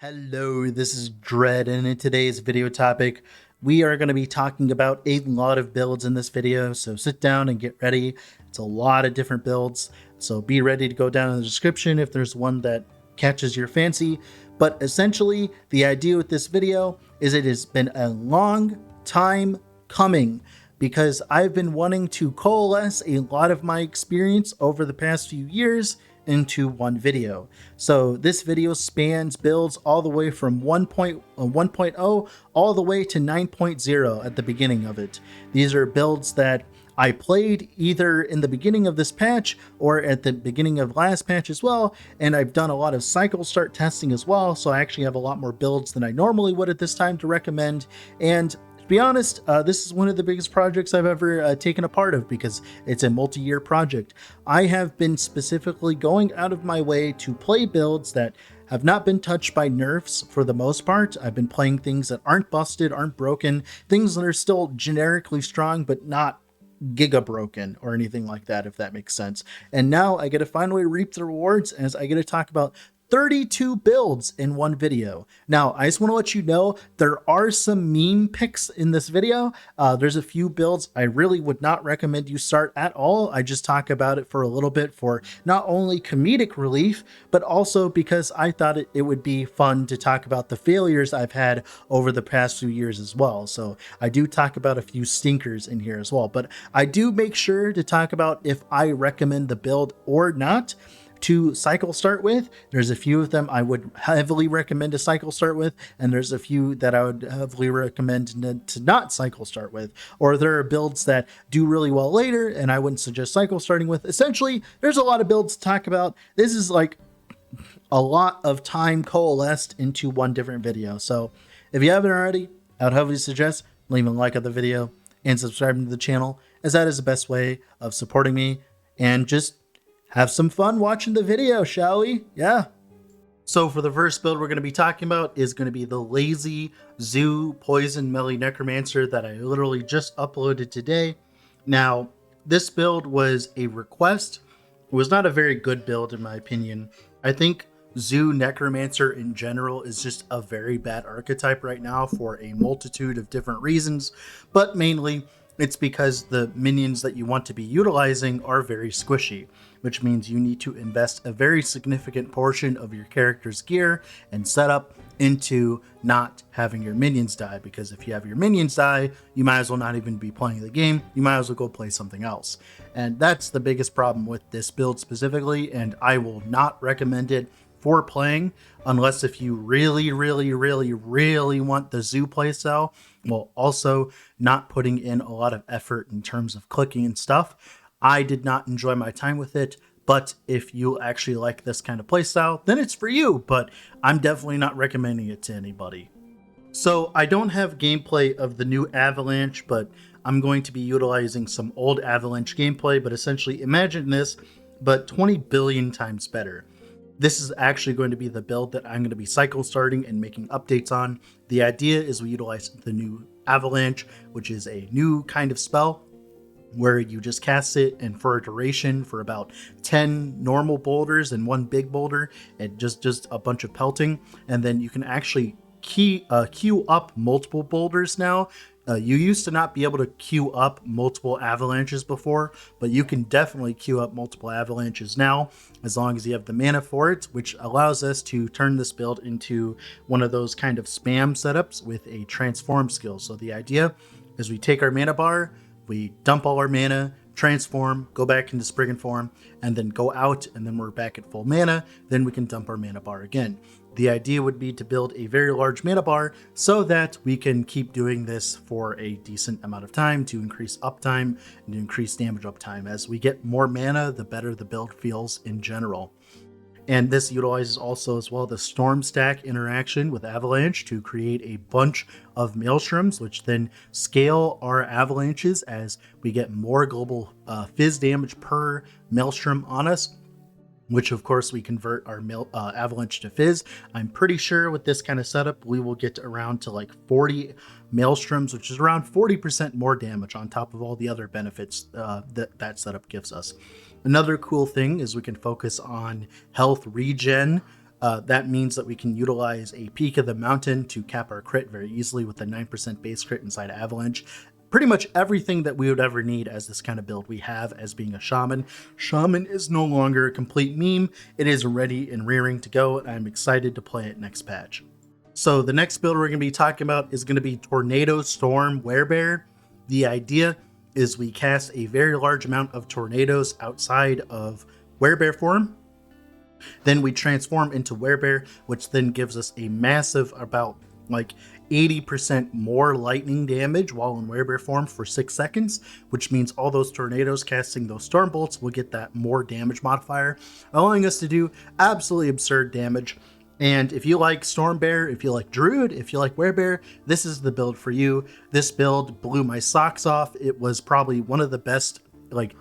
Hello, this is Dread, and in today's video topic, we are going to be talking about a lot of builds in this video, so sit down and get ready. It's a lot of different builds, so be ready to go down in the description if there's one that catches your fancy. But essentially, the idea with this video is it has been a long time coming, because I've been wanting to coalesce a lot of my experience over the past few years into one video. So this video spans builds all the way from 1.0 all the way to 9.0 at the beginning of it. These are builds that I played either in the beginning of this patch or at the beginning of last patch as well, and I've done a lot of cycle start testing as well, so I actually have a lot more builds than I normally would at this time to recommend. And to be honest, this is one of the biggest projects I've ever taken a part of, because it's a multi-year project. I have been specifically going out of my way to play builds that have not been touched by nerfs for the most part. I've been playing things that aren't busted, aren't broken, things that are still generically strong, but not giga broken or anything like that, if that makes sense. And now I get to finally reap the rewards as I get to talk about 32 builds in one video. Now, I just want to let you know there are some meme picks in this video. There's a few builds I really would not recommend you start at all. I just talk about it for a little bit for not only comedic relief, but also because I thought it would be fun to talk about the failures I've had over the past few years as well. So I do talk about a few stinkers in here as well, but I do make sure to talk about if I recommend the build or not to cycle start with. There's a few of them I would heavily recommend to cycle start with, and there's a few that I would heavily recommend to not cycle start with, or there are builds that do really well later and I wouldn't suggest cycle starting with. Essentially, there's a lot of builds to talk about. This is like a lot of time coalesced into one different video. So if you haven't already, I would heavily suggest leaving a like on the video and subscribing to the channel, as that is the best way of supporting me, and just have some fun watching the video, shall we? Yeah. So for the first build we're going to be talking about is going to be the Lazy Zoo Poison Melee Necromancer that I literally just uploaded today. Now, this build was a request. It was not a very good build in my opinion. I think Zoo Necromancer in general is just a very bad archetype right now for a multitude of different reasons, but mainly it's because the minions that you want to be utilizing are very squishy, which means you need to invest a very significant portion of your character's gear and setup into not having your minions die, because if you have your minions die, you might as well not even be playing the game. You might as well go play something else. And that's the biggest problem with this build specifically, and I will not recommend it for playing unless if you really want the zoo playstyle, while also not putting in a lot of effort in terms of clicking and stuff. I did not enjoy my time with it, but if you actually like this kind of playstyle, then it's for you, but I'm definitely not recommending it to anybody. So I don't have gameplay of the new Avalanche, but I'm going to be utilizing some old Avalanche gameplay, but essentially imagine this, but 20 billion times better. This is actually going to be the build that I'm going to be cycle starting and making updates on. The idea is we utilize the new Avalanche, which is a new kind of spell where you just cast it and for a duration for about 10 normal boulders and one big boulder and just a bunch of pelting. And then you can actually queue up multiple boulders now. You used to not be able to queue up multiple avalanches before, but you can definitely queue up multiple avalanches now as long as you have the mana for it, which allows us to turn this build into one of those kind of spam setups with a transform skill. So the idea is we take our mana bar, we dump all our mana, transform, go back into Spriggan form, and then go out, and then we're back at full mana. Then we can dump our mana bar again. The idea would be to build a very large mana bar so that we can keep doing this for a decent amount of time to increase uptime and to increase damage uptime. As we get more mana, the better the build feels in general. And this utilizes also as well the Storm Stack interaction with Avalanche to create a bunch of Maelstroms, which then scale our avalanches as we get more global fizz damage per Maelstrom on us, which of course we convert our Avalanche to Fizz. I'm pretty sure with this kind of setup, we will get around to like 40 Maelstroms, which is around 40% more damage on top of all the other benefits that setup gives us. Another cool thing is we can focus on health regen That means that we can utilize a Peak of the Mountain to cap our crit very easily with a 9% base crit inside Avalanche. Pretty much everything that we would ever need as this kind of build we have as being a Shaman. Shaman is no longer a complete meme. It is ready and rearing to go, and I'm excited to play it next patch. So the next build we're going to be talking about is going to be Tornado Storm Werebear. The idea is we cast a very large amount of tornadoes outside of Werebear form. Then we transform into Werebear, which then gives us a massive, about like 80% more lightning damage while in Werebear form for 6 seconds, which means all those tornadoes casting those storm bolts will get that more damage modifier, allowing us to do absolutely absurd damage. And if you like Storm Bear, if you like Druid, if you like Werebear, this is the build for you. This build blew my socks off. It was probably one of the best, like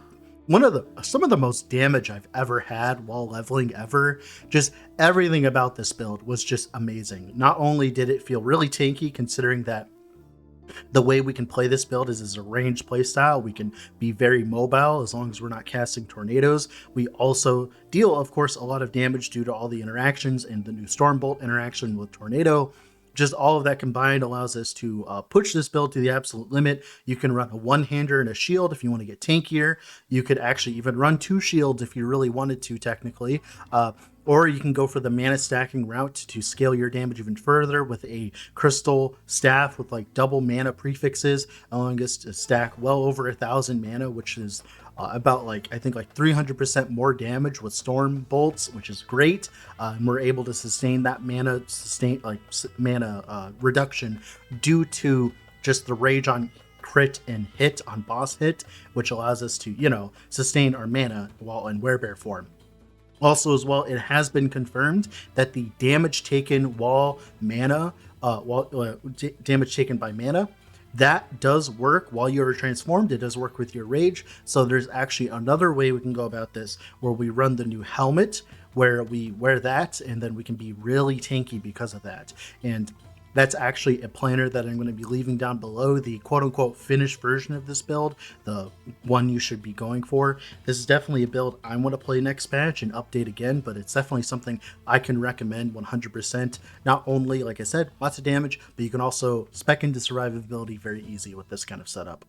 some of the most damage I've ever had while leveling ever. Just everything about this build was just amazing. Not only did it feel really tanky, considering that the way we can play this build is as a ranged playstyle. We can be very mobile as long as we're not casting tornadoes. We also deal, of course, a lot of damage due to all the interactions and the new Stormbolt interaction with Tornado. Just all of that combined allows us to push this build to the absolute limit. You can run a one-hander and a shield if you want to get tankier. You could actually even run 2 shields if you really wanted to, technically. Or you can go for the mana stacking route to scale your damage even further with a crystal staff with like double mana prefixes, allowing us to stack well over 1,000 mana, which is about like, I think like 300% more damage with storm bolts, which is great. And we're able to sustain that mana reduction due to just the rage on crit and hit on boss hit, which allows us to, you know, sustain our mana while in Werebear form. Also, as well, it has been confirmed that the damage taken while mana, damage taken by mana, that does work while you're transformed. It does work with your rage. So there's actually another way we can go about this, where we run the new helmet, where we wear that, and then we can be really tanky because of that. And that's actually a planner that I'm going to be leaving down below, the quote-unquote finished version of this build, the one you should be going for. This is definitely a build I want to play next patch and update again, but it's definitely something I can recommend 100%. Not only, like I said, lots of damage, but you can also spec into survivability very easy with this kind of setup.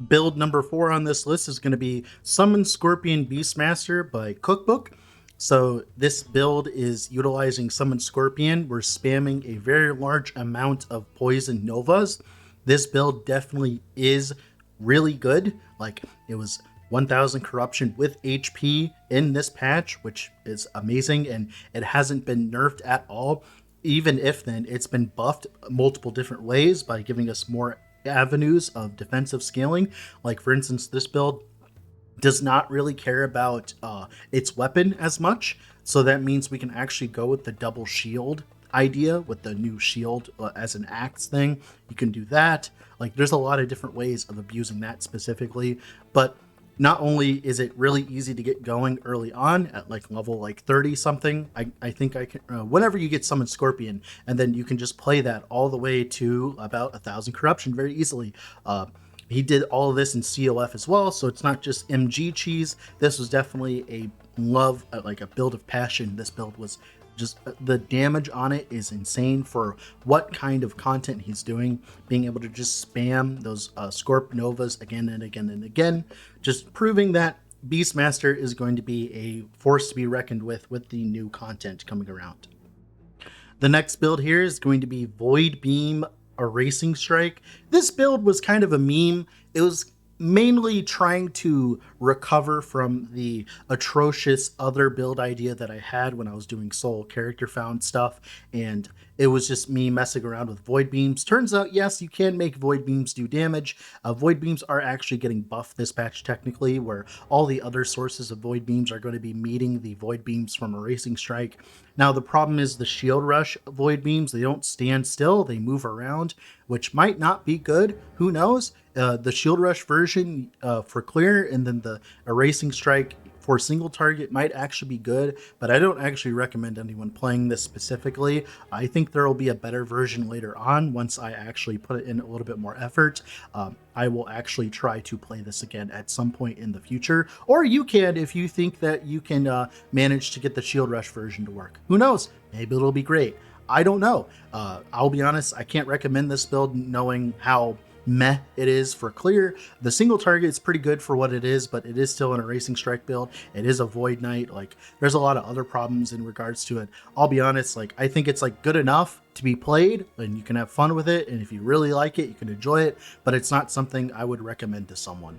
Build number 4 on this list is going to be Summon Sabertooth Beastmaster by Cookbook. So this build is utilizing Summon Scorpion. We're spamming a very large amount of Poison Novas. This build definitely is really good. Like, it was 1000 corruption with HP in this patch, which is amazing, and it hasn't been nerfed at all. Even if then, it's been buffed multiple different ways by giving us more avenues of defensive scaling. Like, for instance, this build does not really care about its weapon as much, so that means we can actually go with the double shield idea with the new shield as an axe thing. You can do that. Like, there's a lot of different ways of abusing that specifically, but not only is it really easy to get going early on at like level like 30 something, I think I can, whenever you get Summon Scorpion, and then you can just play that all the way to about 1000 corruption very easily. He did all of this in COF as well, so it's not just MG cheese. This was definitely a love, like a build of passion. This build was just, the damage on it is insane for what kind of content he's doing. Being able to just spam those Scorp Novas again and again and again, just proving that Beastmaster is going to be a force to be reckoned with the new content coming around. The next build here is going to be Void Beam Erasing Strike. This build was kind of a meme. It was mainly trying to recover from the atrocious other build idea that I had when I was doing soul character found stuff, and it was just me messing around with void beams. Turns out, yes, you can make void beams do damage. Void beams are actually getting buffed this patch technically, where all the other sources of void beams are going to be meeting the void beams from Erasing Strike. Now, the problem is the Shield Rush void beams, they don't stand still, they move around, which might not be good. Who knows? The Shield Rush version for clear, and then the Erasing Strike for single target might actually be good, but I don't actually recommend anyone playing this specifically. I think there will be a better version later on once I actually put it in a little bit more effort. I will actually try to play this again at some point in the future, or you can if you think that you can manage to get the Shield Rush version to work. Who knows? Maybe it'll be great. I don't know. I'll be honest, I can't recommend this build knowing how meh it is for clear. The single target is pretty good for what it is, but it is still an Erasing Strike build. It is a Void Knight. Like, there's a lot of other problems in regards to it. I'll be honest, like, I think it's like good enough to be played and you can have fun with it, and if you really like it, you can enjoy it, but it's not something I would recommend to someone.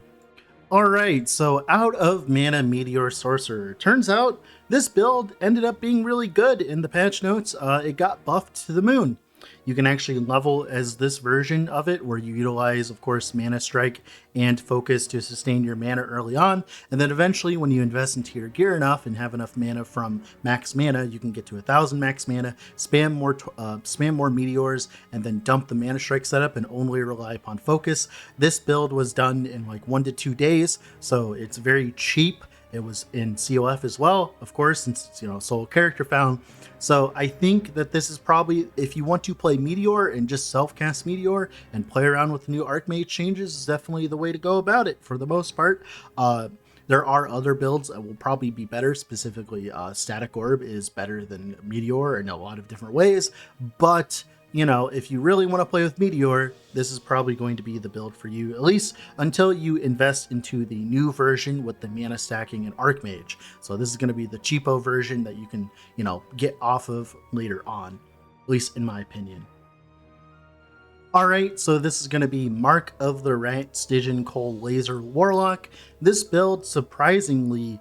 Alright, so out of mana Meteor Sorcerer. Turns out this build ended up being really good in the patch notes. It got buffed to the moon. You can actually level as this version of it, where you utilize, of course, Mana Strike and Focus to sustain your mana early on, and then eventually when you invest into your gear enough and have enough mana from max mana, you can get to 1,000 max mana, spam more meteors, and then dump the Mana Strike setup and only rely upon Focus. This build was done in like 1 to 2 days, so it's very cheap. It was in COF as well, of course, since it's, you know, sole character found. So I think that this is probably, if you want to play Meteor and just self-cast Meteor and play around with the new Archmage changes, is definitely the way to go about it for the most part. There are other builds that will probably be better. Specifically, Static Orb is better than Meteor in a lot of different ways, but you know, if you really want to play with Meteor, this is probably going to be the build for you, at least until you invest into the new version with the mana stacking and Archmage. So this is going to be the cheapo version that you can, you know, get off of later on, at least in my opinion. Alright, so this is going to be Mark of the Rat Stygian Coal Laser Warlock. This build, surprisingly,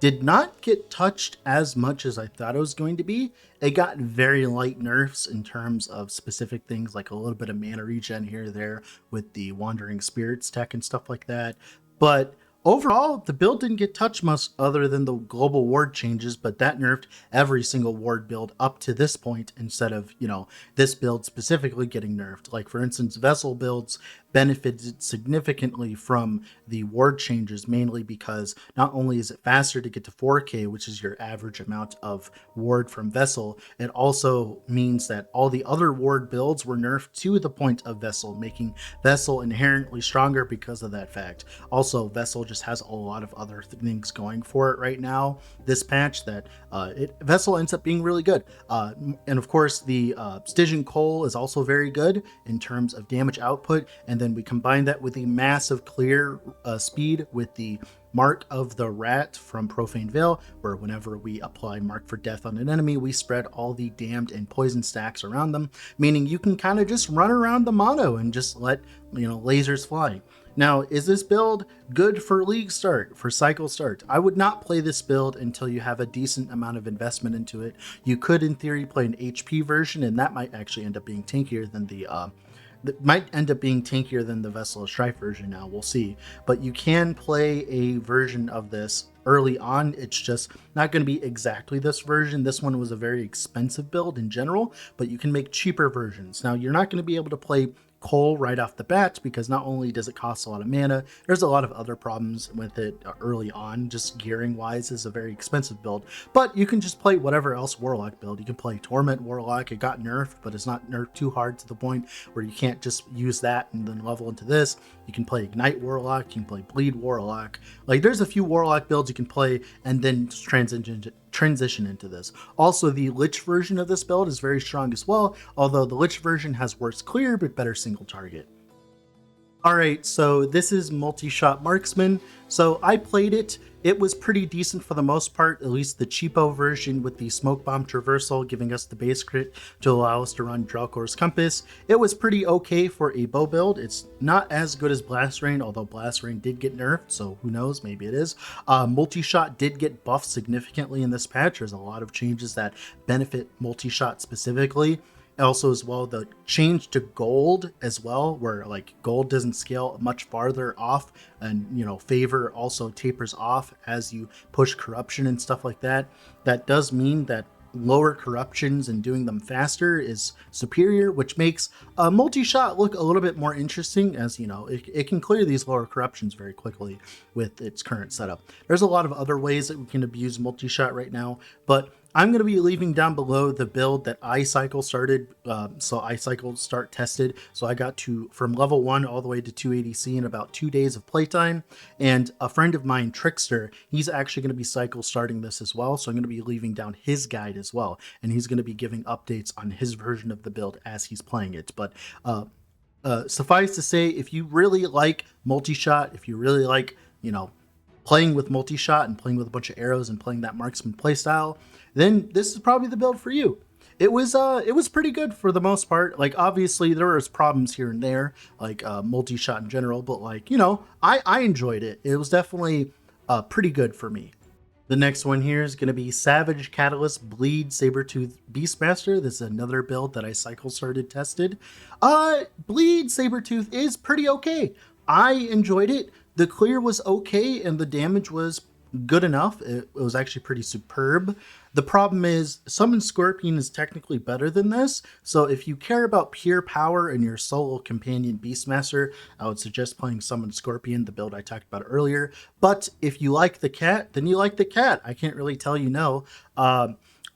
did not get touched as much as I thought it was going to be. It got very light nerfs in terms of specific things, like a little bit of mana regen here or there with the Wandering Spirits tech and stuff like that. But overall, the build didn't get touched much other than the global ward changes, but that nerfed every single ward build up to this point instead of, you know, this build specifically getting nerfed. Like, for instance, Vessel builds benefited significantly from the ward changes, mainly because not only is it faster to get to 4K, which is your average amount of ward from Vessel, it also means that all the other ward builds were nerfed to the point of Vessel, making Vessel inherently stronger because of that fact. Also, Vessel just has a lot of other things going for it right now, this patch, that Vessel ends up being really good. And of course, the Stygian Coal is also very good in terms of damage output, and then we combine that with the massive clear speed with the Mark of the Rat from Profane Veil, where whenever we apply Mark for Death on an enemy, we spread all the damned and poison stacks around them, meaning you can kind of just run around the mono and just let, you know, lasers fly. Now, is this build good for League start, for Cycle start? I would not play this build until you have a decent amount of investment into it. You could, in theory, play an HP version, and that might actually end up being tankier than the Vessel of Strife version. Now we'll see, but you can play a version of this early on. It's just not going to be exactly this version. This one was a very expensive build in general, but you can make cheaper versions. Now, you're not going to be able to play Coal right off the bat, because not only does it cost a lot of mana, there's a lot of other problems with it early on. Just gearing wise is a very expensive build, but you can just play whatever else Warlock build. You can play Torment Warlock. It got nerfed, but it's not nerfed too hard to the point where you can't just use that and then level into this. You can play Ignite Warlock, you can play Bleed Warlock. Like, there's a few Warlock builds you can play and then just transition into this. Also, the Lich version of this build is very strong as well, although the Lich version has worse clear but better single target. Alright, so this is Multishot Marksman. So I played it. It was pretty decent for the most part, at least the cheapo version with the Smoke Bomb Traversal giving us the base crit to allow us to run Drelkor's Compass. It was pretty okay for a bow build. It's not as good as Blast Rain, although Blast Rain did get nerfed, so who knows, maybe it is. Multishot did get buffed significantly in this patch. There's a lot of changes that benefit Multishot specifically. Also, as well, the change to gold as well, where like gold doesn't scale much farther off, and, you know, favor also tapers off as you push corruption and stuff like that. That does mean that lower corruptions and doing them faster is superior, which makes Multishot look a little bit more interesting, as you know, it can clear these lower corruptions very quickly with its current setup. There's a lot of other ways that we can abuse Multishot right now, but I'm going to be leaving down below the build that I cycle started. So I cycled start tested. So I got to from level 1 all the way to 280C in about 2 days of playtime. And a friend of mine, Trickster, he's actually going to be cycle starting this as well. So I'm going to be leaving down his guide as well. And he's going to be giving updates on his version of the build as he's playing it. But suffice to say, if you really like Multishot, if you really like, you know, playing with Multishot and playing with a bunch of arrows and playing that marksman playstyle, then this is probably the build for you. It was pretty good for the most part. Like, obviously there was problems here and there, like Multishot in general, but like, you know, I enjoyed it. It was definitely pretty good for me. The next one here is going to be Savage Catalyst Bleed Sabertooth Beastmaster. This is another build that I cycle started tested. Bleed Sabertooth is pretty okay. I enjoyed it. The clear was okay and the damage was good enough. It was actually pretty superb. The problem is Summon Scorpion is technically better than this. So if you care about pure power in your solo companion Beastmaster, I would suggest playing Summon Scorpion, the build I talked about earlier. But if you like the cat, then you like the cat. I can't really tell you no.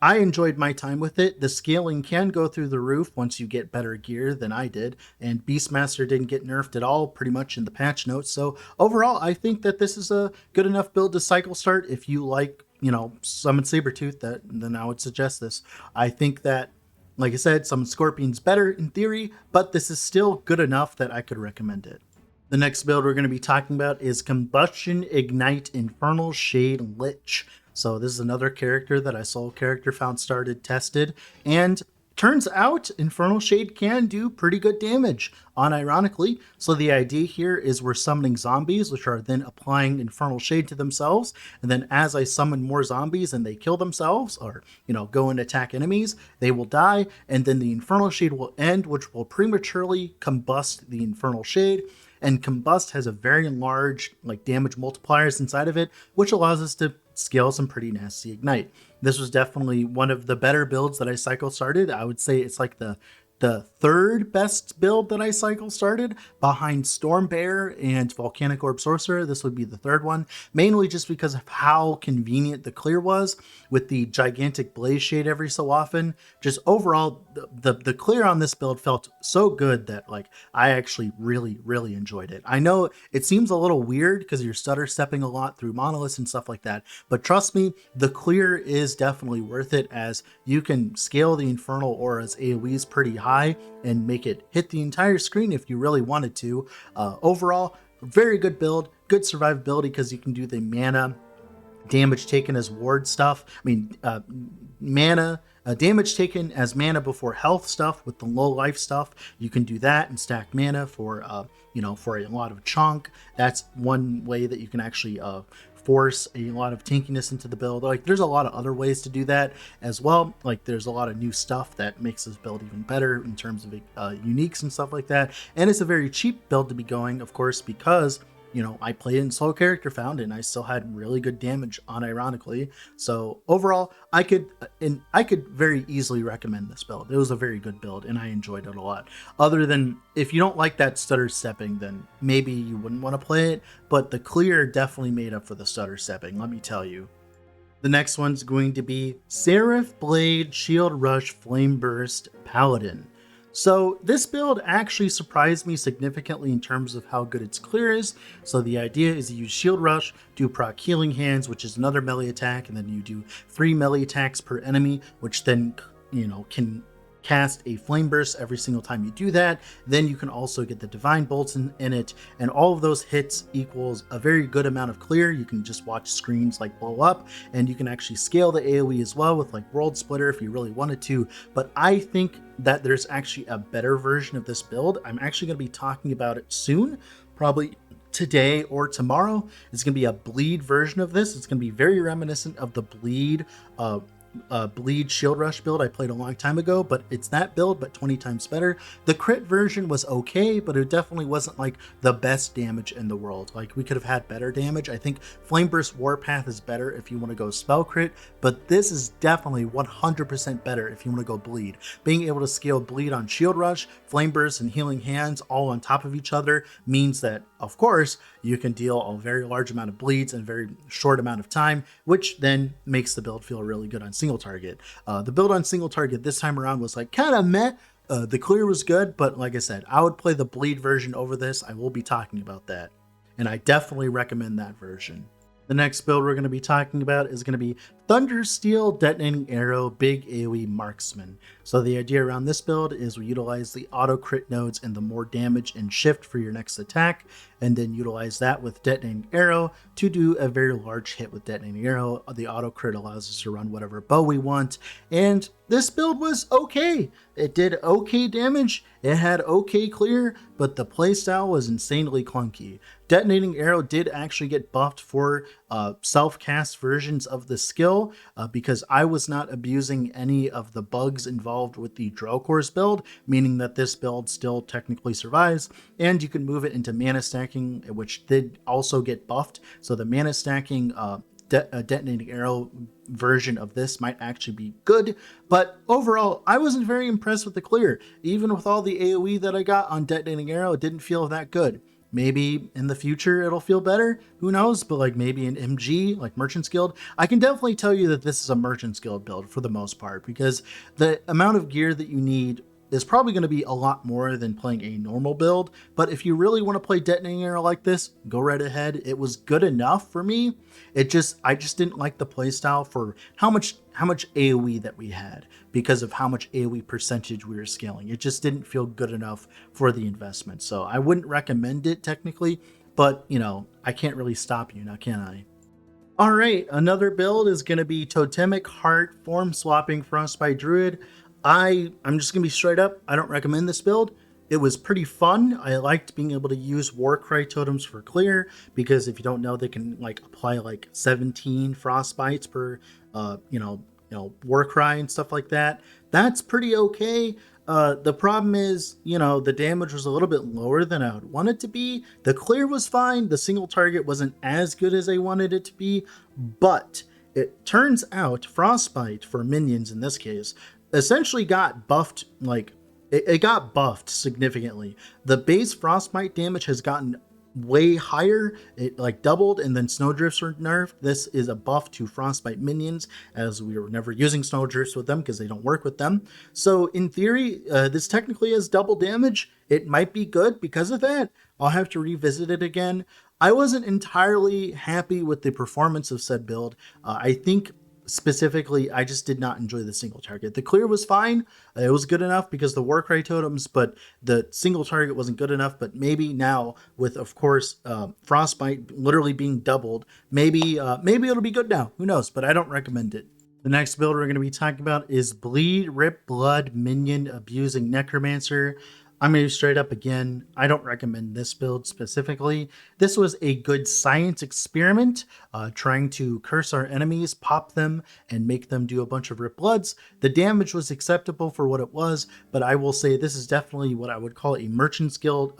I enjoyed my time with it. The scaling can go through the roof once you get better gear than I did, and Beastmaster didn't get nerfed at all pretty much in the patch notes. So overall, I think that this is a good enough build to cycle start. If you like, you know, Summon Sabertooth, then I would suggest this. I think that, like I said, Summon Scorpion's better in theory, but this is still good enough that I could recommend it. The next build we're going to be talking about is Combustion, Ignite, Infernal Shade, Lich. So this is another character that I solo character found started tested, and turns out Infernal Shade can do pretty good damage, unironically. So the idea here is we're summoning zombies, which are then applying Infernal Shade to themselves, and then as I summon more zombies and they kill themselves, or, you know, go and attack enemies, they will die, and then the Infernal Shade will end, which will prematurely combust the Infernal Shade. And Combust has a very large like damage multipliers inside of it, which allows us to scale some pretty nasty Ignite. This was definitely one of the better builds that I cycle started. I would say it's like the third best build that I cycle started, behind Stormbear and Volcanic Orb Sorcerer. This would be the third one, mainly just because of how convenient the clear was with the gigantic blaze shade every so often. Just overall, the clear on this build felt so good that like I actually really enjoyed it. I know it seems a little weird because you're stutter stepping a lot through monoliths and stuff like that, but trust me, the clear is definitely worth it, as you can scale the Infernal Aura's AoEs pretty high and make it hit the entire screen if you really wanted to. Overall, very good build, good survivability because you can do the mana damage taken as ward stuff. I mean, mana damage taken as mana before health stuff with the low life stuff. You can do that and stack mana for you know, for a lot of chunk. That's one way that you can actually force a lot of tankiness into the build. Like, there's a lot of other ways to do that as well. Like, there's a lot of new stuff that makes this build even better in terms of uniques and stuff like that. And it's a very cheap build to be going, of course, because, you know, I played in solo character found and I still had really good damage unironically. So overall, I could very easily recommend this build. It was a very good build and I enjoyed it a lot. Other than if you don't like that stutter stepping, then maybe you wouldn't want to play it, but the clear definitely made up for the stutter stepping, let me tell you. The next one's going to be Seraph Blade Shield Rush Flame Burst Paladin. So this build actually surprised me significantly in terms of how good its clear is. So the idea is you use Shield Rush, do proc Healing Hands, which is another melee attack, and then you do 3 melee attacks per enemy, which then, you know, can cast a flame burst every single time you do that. Then you can also get the divine bolts in it, and all of those hits equals a very good amount of clear. You can just watch screens like blow up, and you can actually scale the AoE as well with like World Splitter if you really wanted to. But I think that there's actually a better version of this build. I'm actually going to be talking about it soon, probably today or tomorrow. It's going to be a bleed version of this. It's going to be very reminiscent of the bleed bleed shield rush build I played a long time ago, but it's that build, but 20 times better. The crit version was okay, but it definitely wasn't like the best damage in the world. Like, we could have had better damage. I think Flameburst Warpath is better if you want to go spell crit, but this is definitely 100% better if you want to go bleed. Being able to scale bleed on shield rush, Flameburst, and healing hands all on top of each other means that, of course, you can deal a very large amount of bleeds in a very short amount of time, which then makes the build feel really good on single target. The build on single target this time around was like kind of meh. The clear was good, but like I said, I would play the bleed version over this. I will be talking about that, and I definitely recommend that version. The next build we're going to be talking about is going to be Thundersteel Detonating Arrow Big AoE Marksman. So the idea around this build is we utilize the auto crit nodes and the more damage and shift for your next attack, and then utilize that with Detonating Arrow to do a very large hit with Detonating Arrow. The auto crit allows us to run whatever bow we want, and this build was okay. It did okay damage, it had okay clear, but the playstyle was insanely clunky. Detonating Arrow did actually get buffed for self-cast versions of the skill because I was not abusing any of the bugs involved with the Drillcore's build, meaning that this build still technically survives, and you can move it into mana stacking, which did also get buffed. So the mana stacking Detonating Arrow version of this might actually be good, but overall I wasn't very impressed with the clear. Even with all the AoE that I got on Detonating Arrow, it didn't feel that good. Maybe in the future it'll feel better, who knows, but like maybe in MG, like Merchant's Guild, I can definitely tell you that this is a Merchant's Guild build for the most part, because the amount of gear that you need is probably going to be a lot more than playing a normal build. But if you really want to play Detonating Arrow like this, go right ahead. It was good enough for me. I just didn't like the playstyle for how much AoE that we had, because of how much AoE percentage we were scaling. It just didn't feel good enough for the investment. So I wouldn't recommend it technically, but you know, I can't really stop you now, can I? All right, another build is going to be Totemic Heart Form Swapping Frostbite Druid. I'm just going to be straight up. I don't recommend this build. It was pretty fun. I liked being able to use Warcry totems for clear, because if you don't know, they can like apply like 17 frostbites per, Warcry and stuff like that. That's pretty okay. The problem is, the damage was a little bit lower than I would want it to be. The clear was fine. The single target wasn't as good as I wanted it to be, but it turns out Frostbite for minions in this case essentially got buffed. Like it got buffed significantly. The base Frostbite damage has gotten way higher. It like doubled, and then Snowdrifts were nerfed. This is a buff to Frostbite minions, as we were never using Snowdrifts with them because they don't work with them. So in theory, this technically has double damage. It might be good because of that. I'll have to revisit it again. I wasn't entirely happy with the performance of said build. I think specifically, I just did not enjoy the single target. The clear was fine. It was good enough because the Warcry totems, but the single target wasn't good enough. But maybe now with, of course, Frostbite literally being doubled, maybe it'll be good now. Who knows? But I don't recommend it. The next build we're going to be talking about is Bleed, Rip Blood, Minion Abusing Necromancer. I'm going to be straight up again. I don't recommend this build specifically. This was a good science experiment, trying to curse our enemies, pop them, and make them do a bunch of Rip Bloods. The damage was acceptable for what it was, but I will say this is definitely what I would call a Merchant's Guild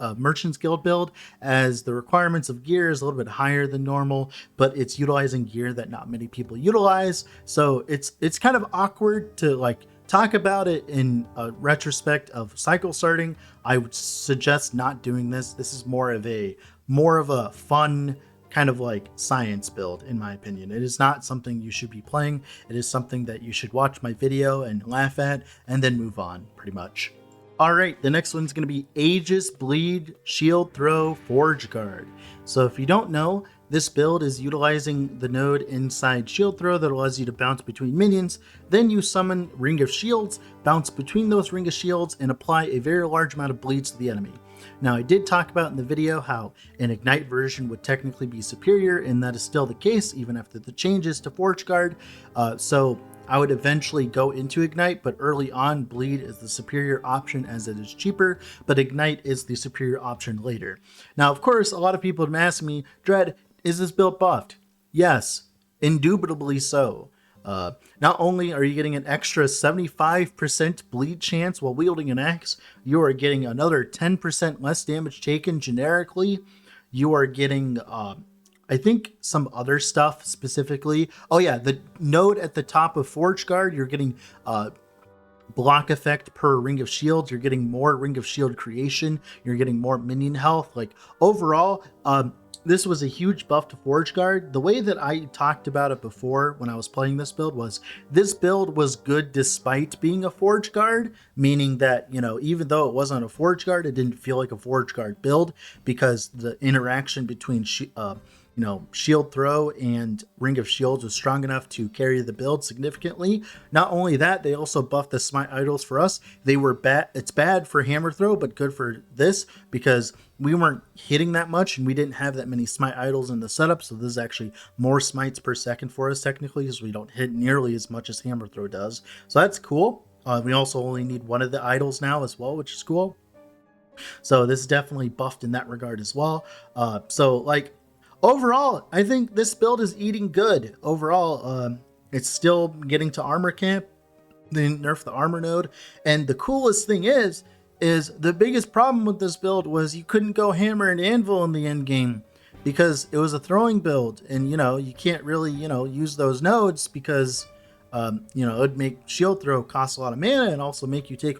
build, as the requirements of gear is a little bit higher than normal, but it's utilizing gear that not many people utilize. So it's kind of awkward to like talk about it in a retrospect of cycle starting. I would suggest not doing this. This is more of a fun kind of like science build, in my opinion. It is not something you should be playing. It is something that you should watch my video and laugh at and then move on, pretty much. All right, the next one's going to be Aegis Bleed Shield Throw Forge Guard. So if you don't know, this build is utilizing the node inside Shield Throw that allows you to bounce between minions. Then you summon Ring of Shields, bounce between those Ring of Shields, and apply a very large amount of bleeds to the enemy. Now, I did talk about in the video how an Ignite version would technically be superior, and that is still the case even after the changes to Forge Guard. So I would eventually go into Ignite, but early on, Bleed is the superior option as it is cheaper, but Ignite is the superior option later. Now, of course, a lot of people have asked me, Dread, is this build buffed? Yes, indubitably so. Not only are you getting an extra 75% bleed chance while wielding an axe, you are getting another 10% less damage taken generically. You are getting, I think, some other stuff specifically. Oh yeah, the node at the top of Forge Guard, you're getting block effect per ring of shield. You're getting more ring of shield creation. You're getting more minion health. Like overall, this was a huge buff to Forge Guard. The way that I talked about it before when I was playing this build was this build was good despite being a Forge Guard, meaning that, you know, even though it wasn't a Forge Guard, it didn't feel like a Forge Guard build because the interaction between shield throw and ring of shields was strong enough to carry the build significantly. Not only that, they also buffed the smite idols for us. They were bad. It's bad for hammer throw, but good for this because we weren't hitting that much and we didn't have that many smite idols in the setup. So this is actually more smites per second for us technically because we don't hit nearly as much as hammer throw does. So that's cool. We also only need one of the idols now as well, which is cool. So this is definitely buffed in that regard as well. Overall, I think this build is eating good. Overall, it's still getting to armor camp. They didn't nerf the armor node. And the coolest thing is the biggest problem with this build was you couldn't go hammer and anvil in the end game because it was a throwing build. And, you know, you can't really, use those nodes because, it would make shield throw cost a lot of mana and also make you take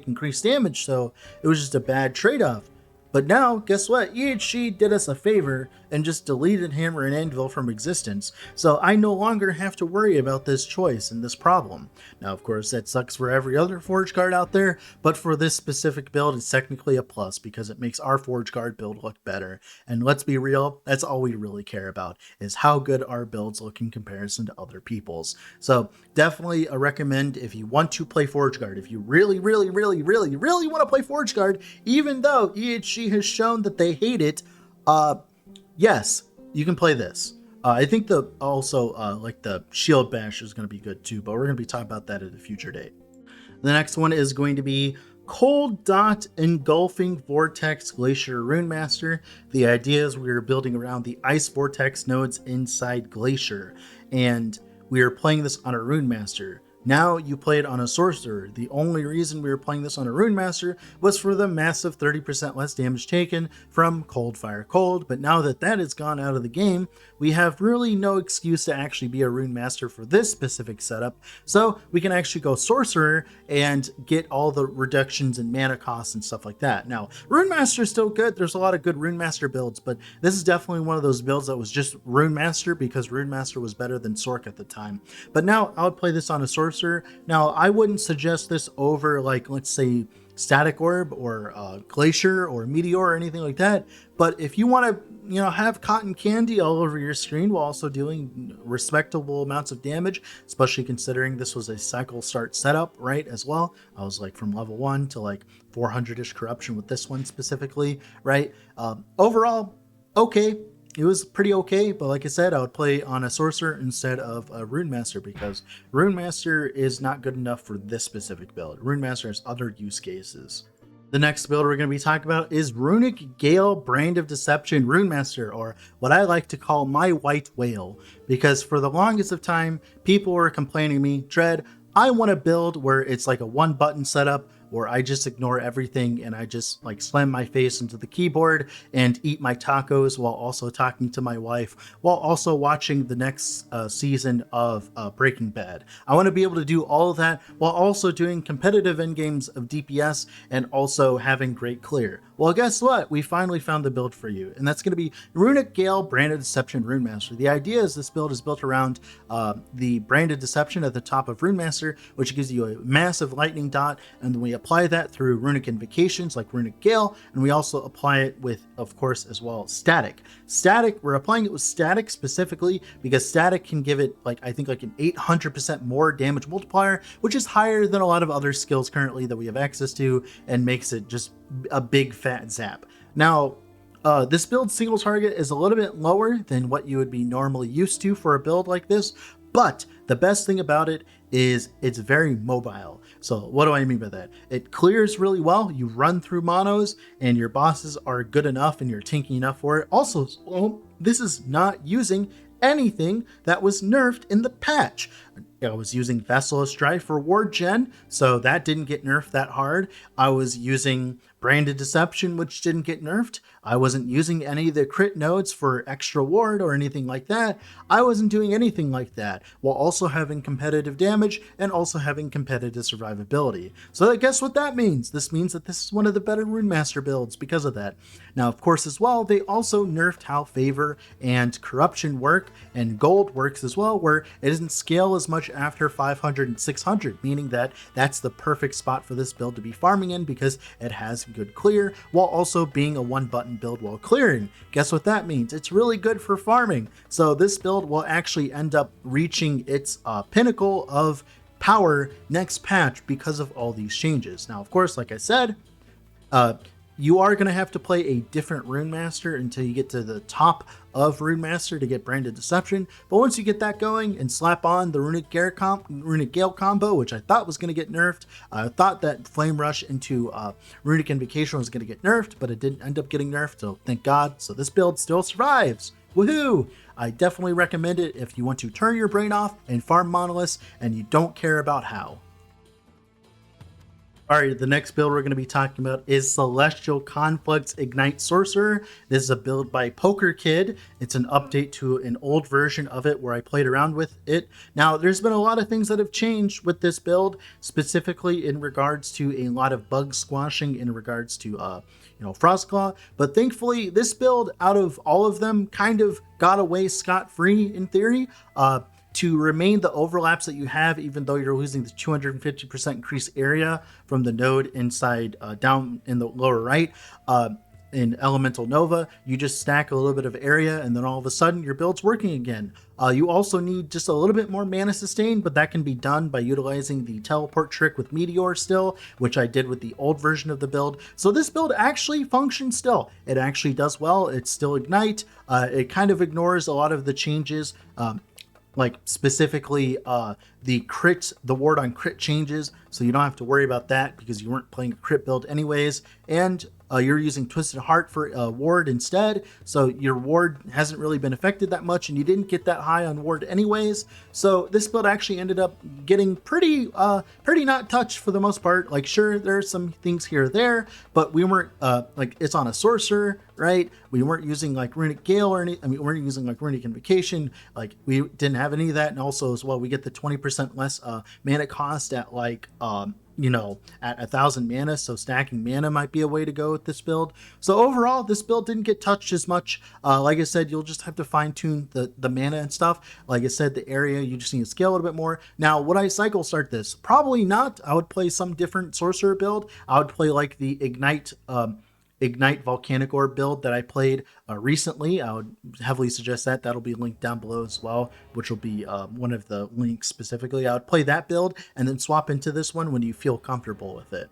increased damage. So it was just a bad trade-off. But now, guess what? EHG did us a favor and just deleted Hammer and Anvil from existence, so I no longer have to worry about this choice and this problem. Now, of course, that sucks for every other Forge Guard out there, but for this specific build, it's technically a plus because it makes our Forge Guard build look better. And let's be real, that's all we really care about, is how good our builds look in comparison to other people's. So definitely a recommend if you want to play Forge Guard. If you really, really, really, really, really want to play Forge Guard, even though EHG has shown that they hate it, yes, you can play this. I think the Shield Bash is going to be good too, but we're going to be talking about that at a future date. The next one is going to be Cold Dot Engulfing Vortex Glacier Runemaster. The idea is we are building around the Ice Vortex nodes inside Glacier, and we are playing this on a Runemaster. Now you play it on a Sorcerer. The only reason we were playing this on a Runemaster was for the massive 30% less damage taken from Cold Fire Cold, but now that that has gone out of the game, we have really no excuse to actually be a Runemaster for this specific setup, so we can actually go Sorcerer and get all the reductions in mana costs and stuff like that. Now, Runemaster is still good. There's a lot of good Runemaster builds, but this is definitely one of those builds that was just Runemaster because Runemaster was better than Sorc at the time. But now I would play this on a Sorcerer. Now, I wouldn't suggest this over, like, let's say Static Orb or Glacier or Meteor or anything like that. But if you want to, have cotton candy all over your screen while also dealing respectable amounts of damage, especially considering this was a cycle start setup, right, as well. I was like from level 1 to like 400-ish corruption with this one specifically, right? Overall, okay. It was pretty okay, but like I said, I would play on a Sorcerer instead of a Runemaster because Runemaster is not good enough for this specific build. Runemaster has other use cases. The next build we're going to be talking about is Runic Gale Brand of Deception Runemaster, or what I like to call my white whale, because for the longest of time, people were complaining to me, Dread, I want a build where it's like a one button setup, where I just ignore everything and I just like slam my face into the keyboard and eat my tacos while also talking to my wife, while also watching the next season of Breaking Bad. I want to be able to do all of that while also doing competitive endgames of DPS and also having great clear. Well, guess what? We finally found the build for you, and that's going to be Runic Gale Brand of Deception Runemaster. The idea is this build is built around the Brand of Deception at the top of Runemaster, which gives you a massive lightning dot, and then we apply that through runic invocations like Runic Gale, and we also apply it with, of course, as well, Static. We're applying it with Static specifically because Static can give it, like, I think like an 800% more damage multiplier, which is higher than a lot of other skills currently that we have access to, and makes it just a big fat zap. Now, this build single target is a little bit lower than what you would be normally used to for a build like this, but the best thing about it is it's very mobile. So what do I mean by that? It clears really well. You run through monos and your bosses are good enough and you're tanky enough for it. Also, this is not using anything that was nerfed in the patch. I was using Vessel of Strife for ward gen, so that didn't get nerfed that hard. I was using Branded Deception, which didn't get nerfed. I wasn't using any of the crit nodes for extra ward or anything like that. I wasn't doing anything like that, while also having competitive damage and also having competitive survivability. So guess what that means? This means that this is one of the better Runemaster builds because of that. Now, of course, as well, they also nerfed how Favor and Corruption work, and Gold works as well, where it doesn't scale as much after 500 and 600, meaning that that's the perfect spot for this build to be farming in because it has good clear while also being a one button build while clearing. Guess what that means? It's really good for farming. So this build will actually end up reaching its pinnacle of power next patch because of all these changes. Now, of course, like I said, you are going to have to play a different Runemaster until you get to the top of Runemaster to get Branded Deception. But once you get that going and slap on the Runic Gale combo, which I thought was going to get nerfed, I thought that Flame Rush into Runic Invocation was going to get nerfed, but it didn't end up getting nerfed, so thank God. So this build still survives. Woohoo! I definitely recommend it if you want to turn your brain off and farm monoliths and you don't care about how. Alright, the next build we're going to be talking about is Celestial Conflicts Ignite Sorcerer. This is a build by Pokerkids. It's an update to an old version of it where I played around with it. Now, there's been a lot of things that have changed with this build, specifically in regards to a lot of bug squashing in regards to Frostclaw, but thankfully this build out of all of them kind of got away scot-free in theory. To remain the overlaps that you have, even though you're losing the 250% increased area from the node inside down in the lower right. In Elemental Nova, you just stack a little bit of area and then all of a sudden your build's working again. You also need just a little bit more mana sustain, but that can be done by utilizing the teleport trick with Meteor still, which I did with the old version of the build. So this build actually functions still. It actually does well. It's still Ignite. It kind of ignores a lot of the changes. Like specifically the ward on crit changes, so you don't have to worry about that because you weren't playing a crit build anyways, and you're using Twisted Heart for ward instead, so your ward hasn't really been affected that much and you didn't get that high on ward anyways. So this build actually ended up getting pretty not touched for the most part. Like, sure, there's some things here or there, but we weren't like, it's on a sorcerer, right? We weren't using like Runic Gale or we weren't using like Runic Invocation. Like, we didn't have any of that. And also as well, we get the 20% less mana cost at like at 1,000 mana, so stacking mana might be a way to go with this build. So overall, this build didn't get touched as much. Like I said, you'll just have to fine tune the mana and stuff. Like I said, the area, you just need to scale a little bit more. Now, would I cycle start this? Probably not. I would play some different sorcerer build. I would play like the Ignite Volcanic Orb build that I played recently. I would heavily suggest that. That'll be linked down below as well, which will be one of the links specifically. I would play that build and then swap into this one when you feel comfortable with it.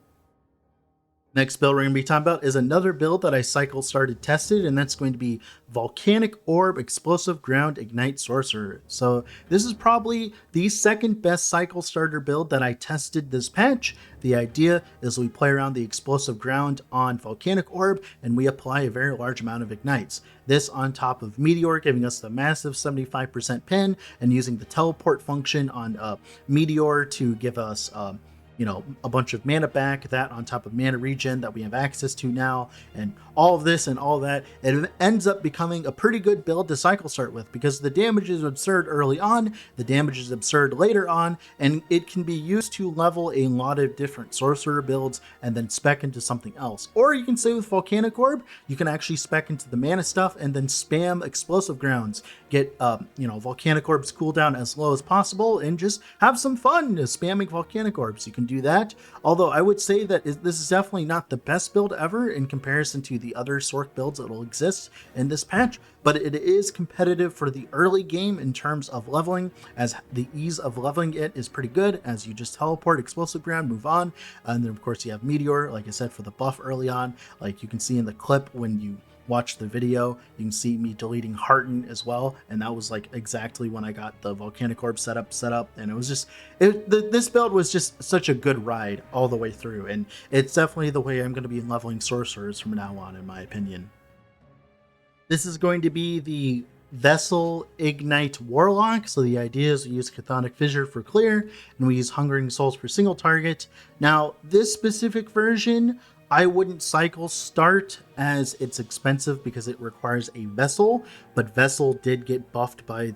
Next build we're going to be talking about is another build that I started tested, and that's going to be Volcanic Orb Explosive Ground Ignite Sorcerer. So this is probably the second best cycle starter build that I tested this patch. The idea is we play around the Explosive Ground on Volcanic Orb, and we apply a very large amount of ignites. This on top of Meteor giving us the massive 75% pin, and using the teleport function on Meteor to give us a bunch of mana back, that on top of mana regen that we have access to now, and all of this and all that, it ends up becoming a pretty good build to cycle start with because the damage is absurd early on, the damage is absurd later on, and it can be used to level a lot of different sorcerer builds and then spec into something else. Or you can say with Volcanic Orb, you can actually spec into the mana stuff and then spam Explosive Grounds, get Volcanic Orb's cooldown as low as possible, and just have some fun spamming Volcanic Orbs. You can do that, although I would say that this is definitely not the best build ever in comparison to the other Sorc builds that will exist in this patch, but it is competitive for the early game in terms of leveling, as the ease of leveling it is pretty good, as you just teleport Explosive Ground, move on, and then of course you have Meteor, like I said, for the buff early on. Like you can see in the clip when you watch the video, you can see me deleting Hearten as well, and that was like exactly when I got the Volcanic Orb set up, and it was just this build was just such a good ride all the way through, and it's definitely the way I'm going to be leveling sorcerers from now on, in my opinion. This is going to be the Vessel Ignite Warlock. So the idea is we use Chthonic Fissure for clear, and we use Hungering Souls for single target. Now, this specific version, I wouldn't cycle start as it's expensive because it requires a Vessel, but Vessel did get buffed by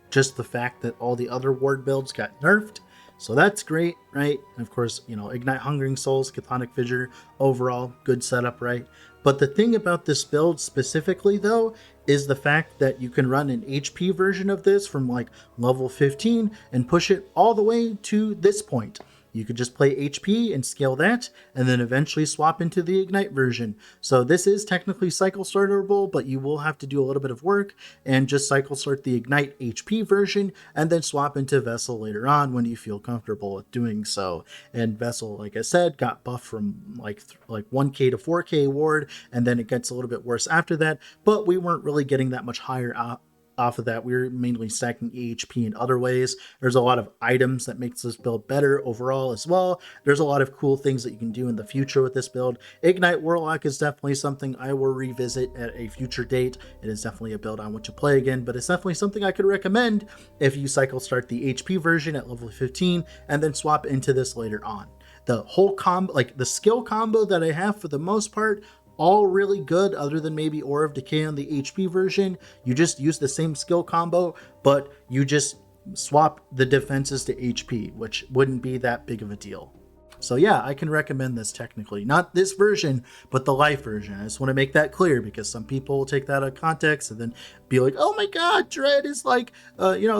just the fact that all the other ward builds got nerfed. So that's great, right? And of course, Ignite Hungering Souls, Chthonic Fissure, overall, good setup, right? But the thing about this build specifically, though, is the fact that you can run an HP version of this from like level 15 and push it all the way to this point. You could just play HP and scale that, and then eventually swap into the Ignite version. So this is technically cycle startable, but you will have to do a little bit of work and just cycle start the Ignite HP version, and then swap into Vessel later on when you feel comfortable with doing so. And Vessel, like I said, got buffed from like 1k to 4k ward, and then it gets a little bit worse after that, but we weren't really getting that much higher off of that. We were mainly stacking EHP in other ways. There's a lot of items that makes this build better overall as well. There's a lot of cool things that you can do in the future with this build. Ignite Warlock is definitely something I will revisit at a future date. It is definitely a build I want to play again, but it's definitely something I could recommend if you cycle start the HP version at level 15 and then swap into this later on. The whole combo, like the skill combo that I have for the most part, all really good other than maybe Aura of Decay on the HP version. You just use the same skill combo, but you just swap the defenses to HP, which wouldn't be that big of a deal. So yeah, I can recommend this technically. Not this version, but the life version. I just want to make that clear because some people will take that out of context and then be like, oh my god, Dread is like,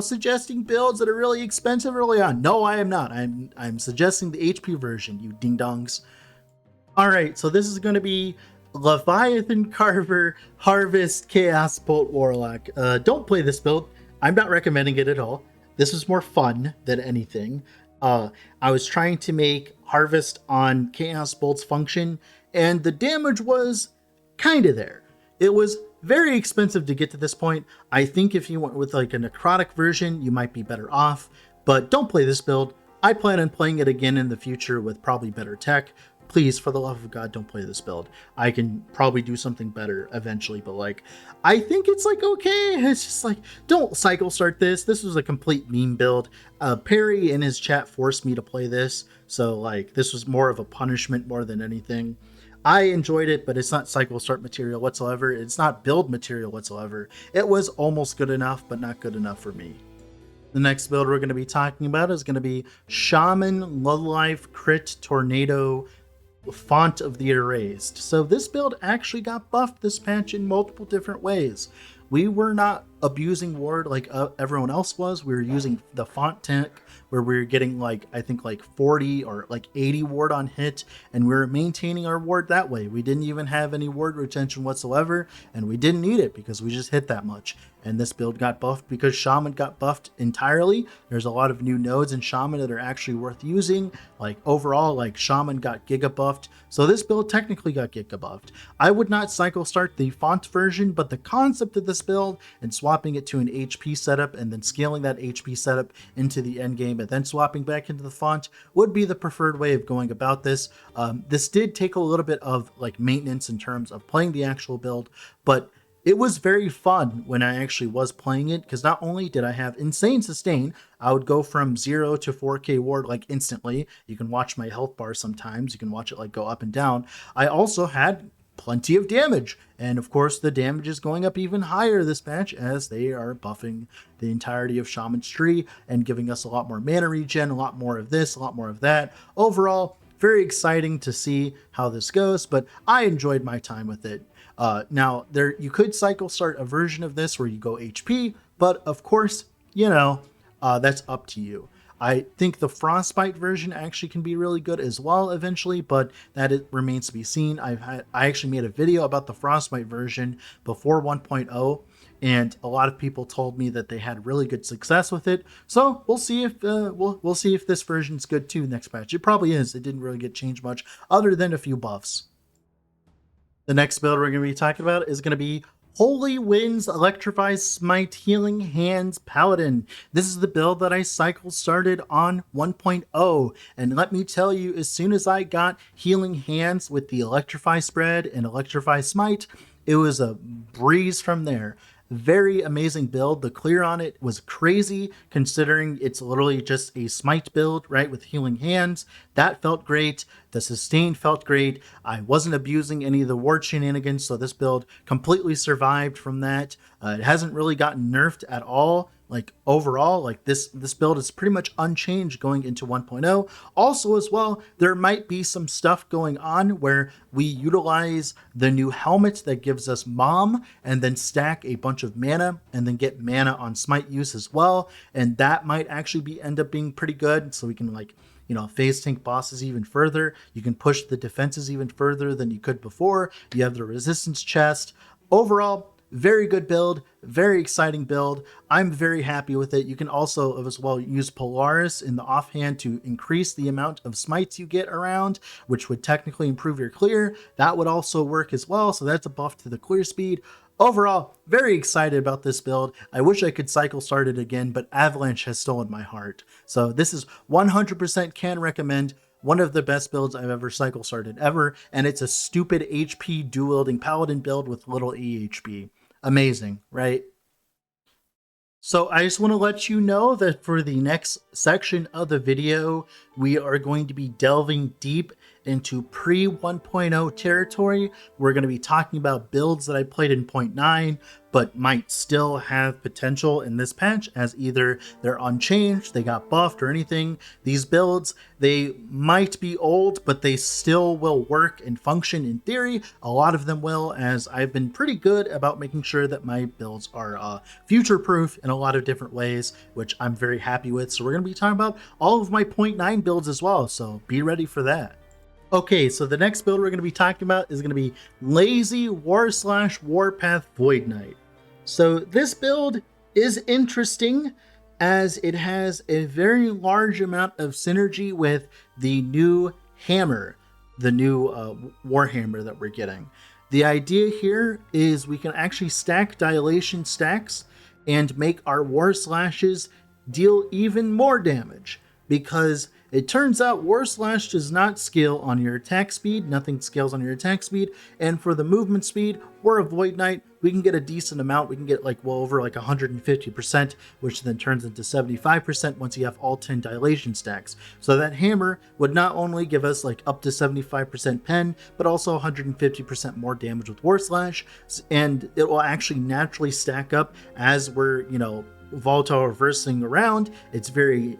suggesting builds that are really expensive early on. No, I am not. I'm suggesting the HP version, you ding-dongs. All right, so this is going to be Leviathan Carver Harvest Chaos Bolt Warlock. Don't play this build. I'm not recommending it at all. This is more fun than anything. I was trying to make Harvest on Chaos Bolt's function, and the damage was kind of there. It was very expensive to get to this point. I think if you went with like a necrotic version, you might be better off, but don't play this build. I plan on playing it again in the future with probably better tech. Please, for the love of God, don't play this build. I can probably do something better eventually, but like, I think it's like, okay. It's just like, don't cycle start this. This was a complete meme build. Perry in his chat forced me to play this. So like, this was more of a punishment more than anything. I enjoyed it, but it's not cycle start material whatsoever. It's not build material whatsoever. It was almost good enough, but not good enough for me. The next build we're going to be talking about is going to be Shaman Ludlife Crit Tornado Font of the Erased. So this build actually got buffed this patch in multiple different ways. We were not abusing ward like everyone else was. We were using the font tech where we were getting like, I think like 40 or like 80 ward on hit, and we were maintaining our ward that way. We didn't even have any ward retention whatsoever, and we didn't need it because we just hit that much. And this build got buffed because Shaman got buffed entirely. There's a lot of new nodes in Shaman that are actually worth using. Like overall, like Shaman got giga buffed. So this build technically got giga buffed. I would not cycle start the font version, but the concept of this build and swapping it to an HP setup and then scaling that HP setup into the end game and then swapping back into the font would be the preferred way of going about this. This did take a little bit of like maintenance in terms of playing the actual build, but it was very fun when I actually was playing it, because not only did I have insane sustain, I would go from 0 to 4k ward like instantly. You can watch my health bar sometimes. You can watch it like go up and down. I also had plenty of damage, and of course the damage is going up even higher this patch as they are buffing the entirety of Shaman's tree and giving us a lot more mana regen, a lot more of this, a lot more of that. Overall, very exciting to see how this goes, but I enjoyed my time with it. Now, you could cycle start a version of this where you go HP, but of course, that's up to you. I think the Frostbite version actually can be really good as well eventually, but it remains to be seen. I actually made a video about the Frostbite version before 1.0, and a lot of people told me that they had really good success with it. So we'll see if we'll see if this version's good too next patch. It probably is. It didn't really get changed much other than a few buffs. The next build we're going to be talking about is going to be Holy Winds Electrify Smite Healing Hands Paladin. This is the build that I cycle started on 1.0, and let me tell you, as soon as I got Healing Hands with the Electrify spread and Electrify Smite, it was a breeze from there. very amazing build. The clear on it was crazy considering it's literally just a smite build, right, with healing hands. That felt great. The sustain felt great. I wasn't abusing any of the ward shenanigans, so this build completely survived from that. It hasn't really gotten nerfed at all. Like overall, like this build is pretty much unchanged going into 1.0. Also as well, there might be some stuff going on where we utilize the new helmet that gives us Mom and then stack a bunch of mana and then get mana on smite use as well. And that might actually end up being pretty good. So we can like, you know, phase tank bosses even further. You can push the defenses even further than you could before. You have the resistance chest. Overall, very good build, very exciting build. I'm very happy with it. You can also as well use Polaris in the offhand to increase the amount of smites you get around, which would technically improve your clear. That would also work as well. So that's a buff to the clear speed. Overall, very excited about this build. I wish I could cycle start it again, but Avalanche has stolen my heart. So this is 100% can recommend. One of the best builds I've ever cycle started ever, and it's a stupid HP dual-wielding paladin build with little EHP. Amazing, right? So I just want to let you know that for the next section of the video, we are going to be delving deep into pre-1.0 territory. We're going to be talking about builds that I played in 0.9, but might still have potential in this patch as either they're unchanged, they got buffed or anything. These builds, they might be old, but they still will work and function in theory. A lot of them will, as I've been pretty good about making sure that my builds are future-proof in a lot of different ways, which I'm very happy with. So we're going to be talking about all of my 0.9 builds as well, so be ready for that. Okay, so the next build we're going to be talking about is going to be Lazy Warslash Warpath Void Knight. So this build is interesting as it has a very large amount of synergy with the new hammer, the new Warhammer that we're getting. The idea here is we can actually stack dilation stacks and make our Warslashes deal even more damage, because it turns out Warslash does not scale on your attack speed. Nothing scales on your attack speed. And for the movement speed, we're a Void Knight. We can get a decent amount. We can get like well over like 150%, which then turns into 75% once you have all 10 dilation stacks. So that hammer would not only give us like up to 75% pen, but also 150% more damage with Warslash. And it will actually naturally stack up as we're, you know, volatile reversing around. It's very,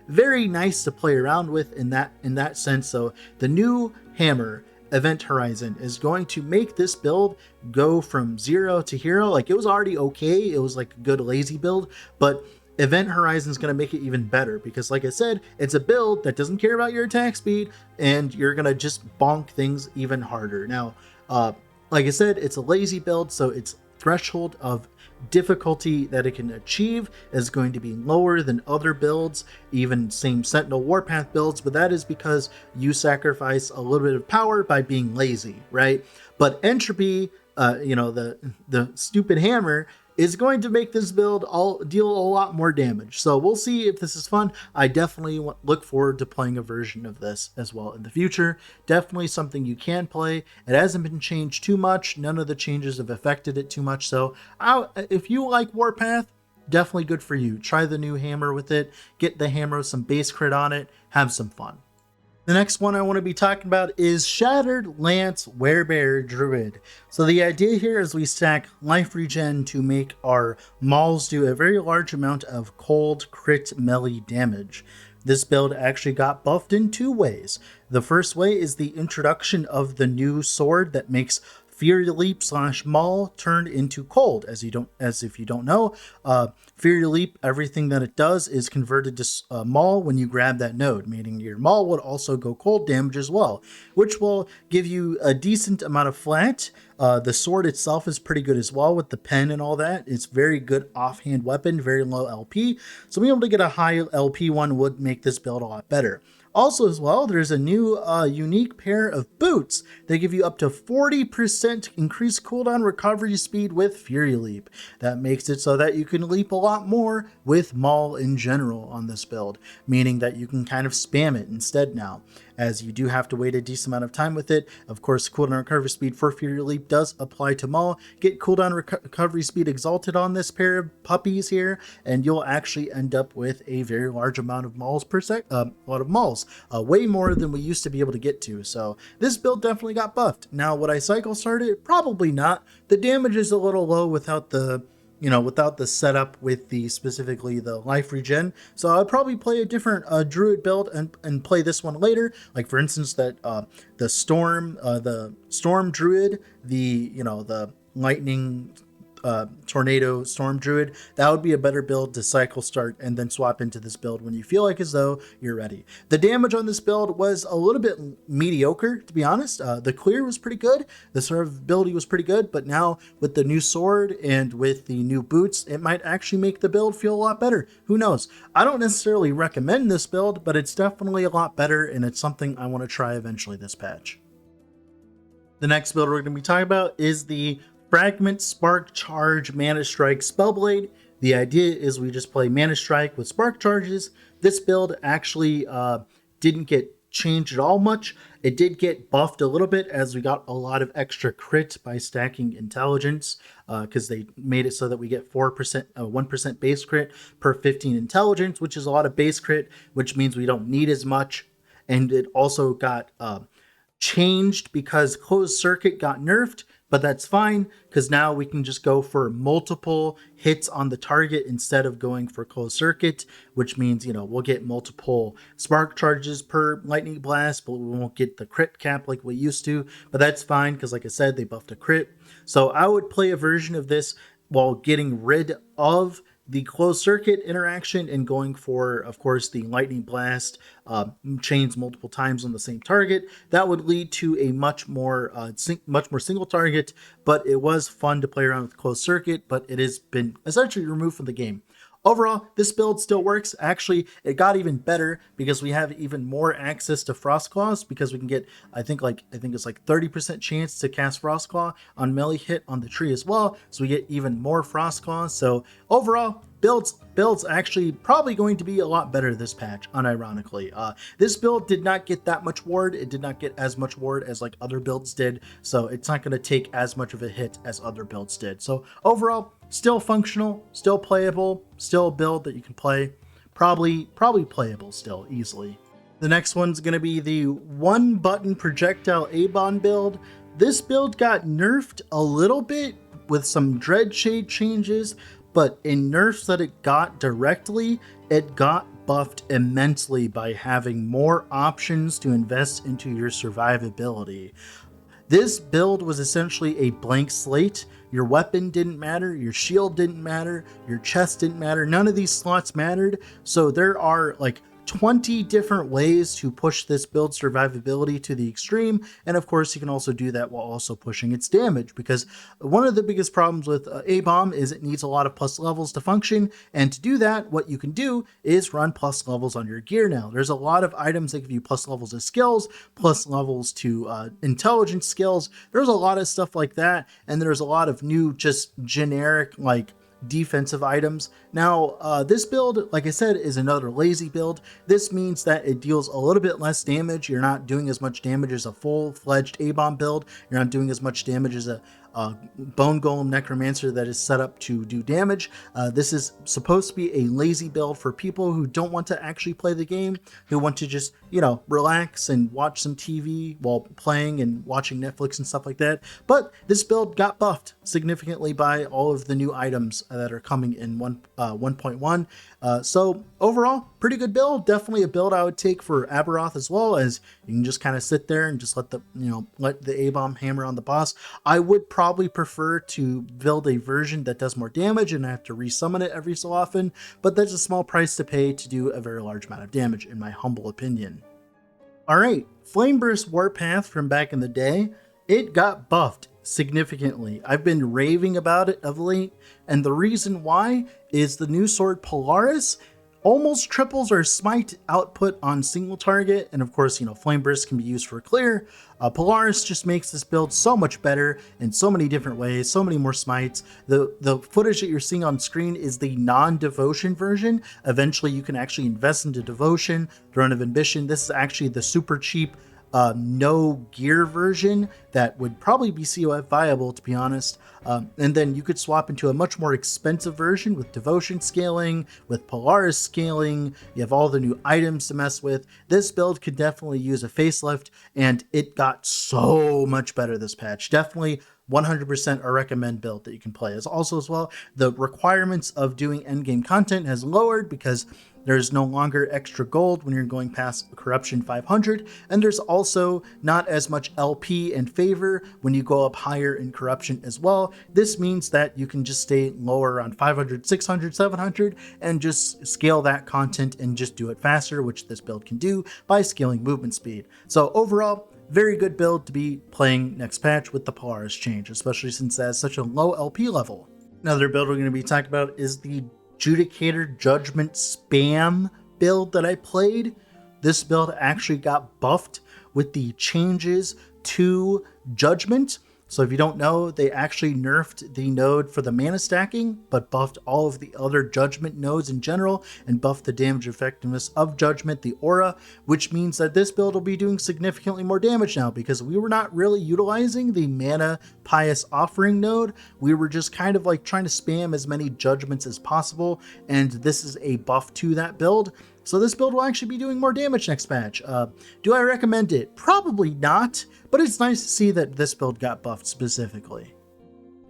very nice to play around with in that sense. So the new hammer Event Horizon is going to make this build go from 0 to hero. Like, it was already okay, it was like a good lazy build, but Event Horizon is going to make it even better because, like I said, it's a build that doesn't care about your attack speed and you're going to just bonk things even harder. Now, like I said, it's a lazy build, so its threshold of difficulty that it can achieve is going to be lower than other builds, even same Sentinel Warpath builds, but that is because you sacrifice a little bit of power by being lazy, right? But Entropy, the stupid hammer, is going to make this build deal a lot more damage. So we'll see if this is fun. I definitely look forward to playing a version of this as well in the future. Definitely something you can play. It hasn't been changed too much. None of the changes have affected it too much. So if you like Warpath, definitely good for you. Try the new hammer with it. Get the hammer with some base crit on it. Have some fun. The next one I want to be talking about is Shattered Lance Werebear Druid. So the idea here is we stack life regen to make our Mauls do a very large amount of cold crit melee damage. This build actually got buffed in two ways. The first way is the introduction of the new sword that makes Fury Leap / Maul turned into cold. As if you don't know, Fury Leap, everything that it does is converted to Maul when you grab that node, meaning your Maul would also go cold damage as well, which will give you a decent amount of flat. The sword itself is pretty good as well with the pen and all that. It's very good offhand weapon, very low LP. So being able to get a high LP one would make this build a lot better. Also as well, there's a new unique pair of boots that give you up to 40% increased cooldown recovery speed with Fury Leap. That makes it so that you can leap a lot more with Maul in general on this build, meaning that you can kind of spam it instead now. as you do have to wait a decent amount of time with it. Of course, cooldown recovery speed for Fury Leap does apply to Maul. Get cooldown recovery speed exalted on this pair of puppies here, and you'll actually end up with a very large amount of Mauls per sec. A lot of Mauls, way more than we used to be able to get to. So this build definitely got buffed. Now, would I cycle start it? Probably not. The damage is a little low without the without the setup with the specifically the life regen. So I'd probably play a different Druid build and play this one later. Like for instance, that the Storm Druid, the lightning tornado storm druid, that would be a better build to cycle start and then swap into this build when you feel like as though you're ready. The damage on this build was a little bit mediocre, to be honest. The clear was pretty good, the survivability was pretty good, but now with the new sword and with the new boots, it might actually make the build feel a lot better. Who knows? I don't necessarily recommend this build, but it's definitely a lot better, and it's something I want to try eventually this patch. The next build we're going to be talking about is the Fragment Spark Charge Mana Strike Spellblade. The idea is we just play Mana Strike with Spark Charges. This build actually didn't get changed at all much. It did get buffed a little bit as we got a lot of extra crit by stacking intelligence, because they made it so that we get 1% base crit per 15 intelligence, which is a lot of base crit, which means we don't need as much. And it also got changed because Closed Circuit got nerfed, but that's fine because now we can just go for multiple hits on the target instead of going for Closed Circuit, which means, we'll get multiple spark charges per lightning blast, but we won't get the crit cap like we used to. But that's fine because, like I said, they buffed a crit. So I would play a version of this while getting rid of the Closed Circuit interaction and going for, of course, the lightning blast chains multiple times on the same target. That would lead to a much more single target, but it was fun to play around with Closed Circuit, but it has been essentially removed from the game. Overall, this build still works. Actually, it got even better because we have even more access to Frostclaws, because we can get, I think it's like 30% chance to cast Frostclaw on melee hit on the tree as well. So we get even more Frostclaws. So overall, builds actually probably going to be a lot better this patch, unironically. This build did not get that much ward. It did not get as much ward as like other builds did. So it's not going to take as much of a hit as other builds did. So overall, still functional, still playable, still a build that you can play. Probably playable still, easily. The next one's going to be the one button projectile Abom build. This build got nerfed a little bit with some Dread Shade changes, but in nerfs that it got directly, it got buffed immensely by having more options to invest into your survivability. This build was essentially a blank slate. Your weapon didn't matter, your shield didn't matter, your chest didn't matter, none of these slots mattered. So there are like 20 different ways to push this build survivability to the extreme, and of course you can also do that while also pushing its damage, because one of the biggest problems with Abom is it needs a lot of plus levels to function, and to do that, what you can do is run plus levels on your gear now. There's a lot of items that give you plus levels to skills, plus levels to intelligence skills. There's a lot of stuff like that, and there's a lot of new just generic like defensive items. Now, this build, like I said, is another lazy build. This means that it deals a little bit less damage. You're not doing as much damage as a full-fledged Abom build. You're not doing as much damage as a Bone Golem Necromancer that is set up to do damage. This is supposed to be a lazy build for people who don't want to actually play the game, who want to just, relax and watch some TV while playing and watching Netflix and stuff like that. But this build got buffed significantly by all of the new items that are coming in 1.1. So overall, pretty good build. Definitely a build I would take for Aberoth as well, as you can just kind of sit there and just let the Abom hammer on the boss. I would probably prefer to build a version that does more damage and I have to resummon it every so often, but that's a small price to pay to do a very large amount of damage, in my humble opinion. Alright, Flameburst Warpath from back in the day, it got buffed significantly. I've been raving about it of late, and the reason why is the new sword Polaris. almost triples our smite output on single target, and of course, Flame Burst can be used for clear. Polaris just makes this build so much better in so many different ways, so many more smites. The footage that you're seeing on screen is the non-devotion version. Eventually, you can actually invest into devotion, Throne of Ambition. This is actually the super cheap no gear version that would probably be COF viable, to be honest. And then you could swap into a much more expensive version with devotion scaling, with Polaris scaling. You have all the new items to mess with. This build could definitely use a facelift, and it got so much better this patch. Definitely 100% a recommend build that you can play. As well, the requirements of doing endgame content has lowered because there's no longer extra gold when you're going past Corruption 500, and there's also not as much LP and favor when you go up higher in Corruption as well. This means that you can just stay lower on 500, 600, 700, and just scale that content and just do it faster, which this build can do by scaling movement speed. So overall, very good build to be playing next patch with the Polaris change, especially since it has such a low LP level. Another build we're going to be talking about is the Judicator Judgment Spam build that I played. This build actually got buffed with the changes to Judgment. So if you don't know, they actually nerfed the node for the mana stacking, but buffed all of the other Judgment nodes in general and buffed the damage effectiveness of Judgment, the aura, which means that this build will be doing significantly more damage now because we were not really utilizing the mana Pious Offering node. We were just kind of like trying to spam as many Judgments as possible, and this is a buff to that build. So this build will actually be doing more damage next patch. Do I recommend it? Probably not, but it's nice to see that this build got buffed specifically.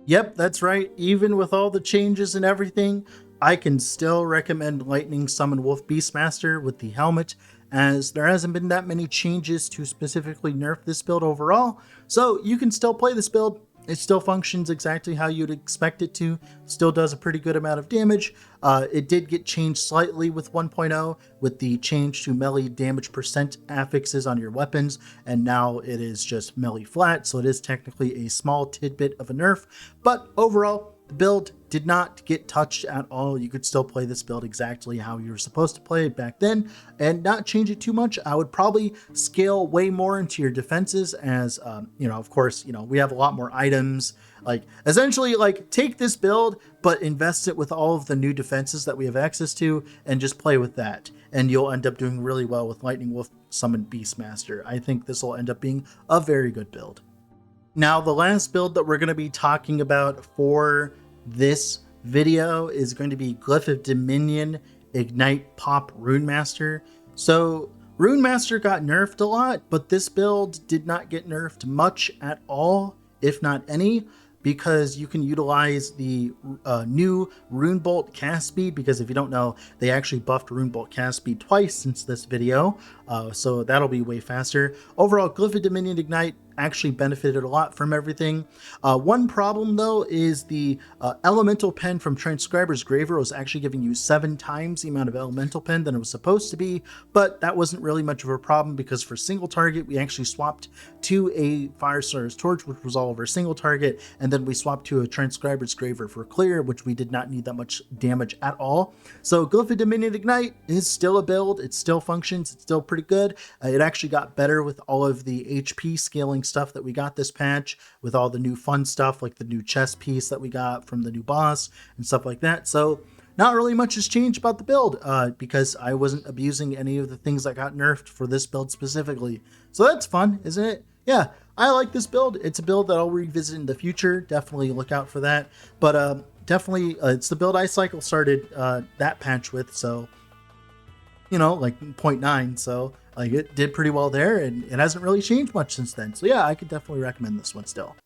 Yep, that's right. Even with all the changes and everything, I can still recommend Lightning Summon Wolf Beastmaster with the helmet, as there hasn't been that many changes to specifically nerf this build overall. So you can still play this build. It still functions exactly how you'd expect it to, still does a pretty good amount of damage. It did get changed slightly with 1.0 with the change to melee damage percent affixes on your weapons, and now it is just melee flat, so it is technically a small tidbit of a nerf, but overall, the build did not get touched at all. You could still play this build exactly how you were supposed to play it back then and not change it too much. I would probably scale way more into your defenses as, of course, we have a lot more items. Like, essentially, like, take this build, but invest it with all of the new defenses that we have access to and just play with that. And you'll end up doing really well with Lightning Wolf Summon Beastmaster. I think this will end up being a very good build. Now, the last build that we're going to be talking about for this video is going to be Glyph of Dominion Ignite Pop Runemaster. So Runemaster got nerfed a lot, but this build did not get nerfed much at all, if not any, because you can utilize the new Runebolt cast speed, because if you don't know, they actually buffed Runebolt cast speed twice since this video, so that'll be way faster. Overall, Glyph of Dominion Ignite actually benefited a lot from everything. One problem though is the elemental pen from Transcriber's Graver was actually giving you 7 times the amount of elemental pen than it was supposed to be, but that wasn't really much of a problem because for single target we actually swapped to a Firestar's Torch, which was all over single target, and then we swapped to a Transcriber's Graver for clear, which we did not need that much damage at all. So Glyph of Dominion Ignite is still a build, it still functions, it's still pretty good. It actually got better with all of the HP scaling stuff that we got this patch, with all the new fun stuff like the new chest piece that we got from the new boss and stuff like that. So not really much has changed about the build because I wasn't abusing any of the things that got nerfed for this build specifically. So that's fun, isn't it? Yeah, I like this build. It's a build that I'll revisit in the future. Definitely look out for that. But definitely it's the build I cycle started that patch with, so like 0.9, so like it did pretty well there, and it hasn't really changed much since then. So yeah, I could definitely recommend this one still.